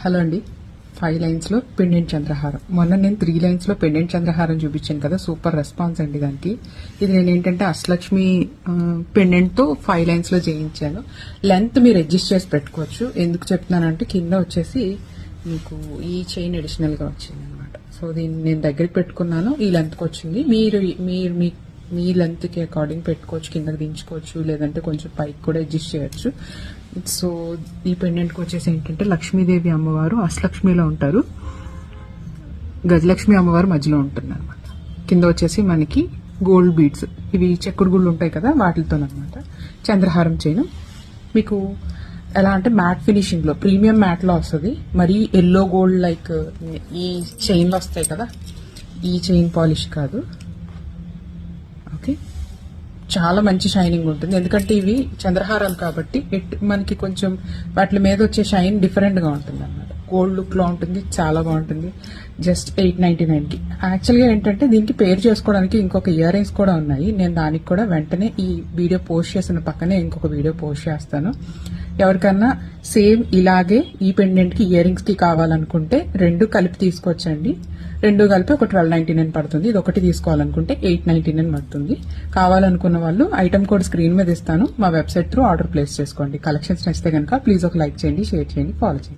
Hello అండి. 5 lines లో pendant చంద్రహారం. మొన్న నేను 3 lines లో పెండెంట్ చంద్రహారం చూపించాను కదా, సూపర్ రెస్పాన్స్ అండి దానికి. ఇది నేను ఏంటంటే అష్టలక్ష్మి పెండెంట్ తో 5 lines లో చేయించాను. లెంత్ మీరు అడ్జస్ట్ చేసి పెట్టుకోవచ్చు. ఎందుకు చెప్తున్నానంటే కింద వచ్చేసి మీకు ఈ చైన్ అడిషనల్ గా వచ్చింది అనమాట. సో దీన్ని నేను దగ్గరికి పెట్టుకున్నాను, ఈ లెంత్కి వచ్చింది. మీరు మీ లెంత్ కి అకార్డింగ్ పెట్టుకోవచ్చు, కిందకి దించుకోవచ్చు, లేదంటే కొంచెం పైకి కూడా అడ్జస్ట్ చేయొచ్చు. సో ఈ పెండెంట్కి వచ్చేసి ఏంటంటే లక్ష్మీదేవి అమ్మవారు అష్టలక్ష్మిలో ఉంటారు, గజలక్ష్మి అమ్మవారు మధ్యలో ఉంటుంది అనమాట. కింద వచ్చేసి మనకి గోల్డ్ బీడ్స్, ఇవి చెక్కుడు గుళ్ళు ఉంటాయి కదా, వాటితోనమాట చంద్రహారం చైన్. మీకు ఎలా అంటే మ్యాట్ ఫినిషింగ్ లో, ప్రీమియం మ్యాట్ లో వస్తుంది. మరి ఎల్లో గోల్డ్ లైక్ ఈ చైన్లు వస్తాయి కదా, ఈ చైన్ పాలిష్ కాదు. ఓకే, చాలా మంచి షైనింగ్ ఉంటుంది. ఎందుకంటే ఇవి చంద్రహారాలు కాబట్టి మనకి కొంచెం వాటి మీద వచ్చే షైన్ డిఫరెంట్ గా ఉంటుంది అన్నమాట. గోల్డ్ లుక్ లో ఉంటుంది, చాలా బాగుంటుంది. జస్ట్ 899 కి. యాక్చువల్గా ఏంటంటే దీనికి పేరు చేసుకోవడానికి ఇంకొక ఇయర్ రింగ్స్ కూడా ఉన్నాయి. నేను దానికి కూడా వెంటనే ఈ వీడియో పోస్ట్ చేసిన పక్కనే ఇంకొక వీడియో పోస్ట్ చేస్తాను. ఎవరికన్నా సేమ్ ఇలాగే ఈ పెండెంట్ కి ఇయర్ రింగ్స్ కి కావాలనుకుంటే రెండు కలిపి తీసుకొచ్చండి. రెండు కలిపి ఒక 1299 పడుతుంది. ఇది ఒకటి తీసుకోవాలనుకుంటే 899 పడుతుంది. కావాలనుకున్న వాళ్ళు ఐటమ్ కోడ్ స్క్రీన్ మీద ఇస్తాను, మా వెబ్సైట్ త్రూ ఆర్డర్ ప్లేస్ చేసుకోండి. కలెక్షన్స్ నచ్చితే కనుక ప్లీజ్ ఒక లైక్ చేయండి, షేర్ చేయండి, ఫాలో చేయండి.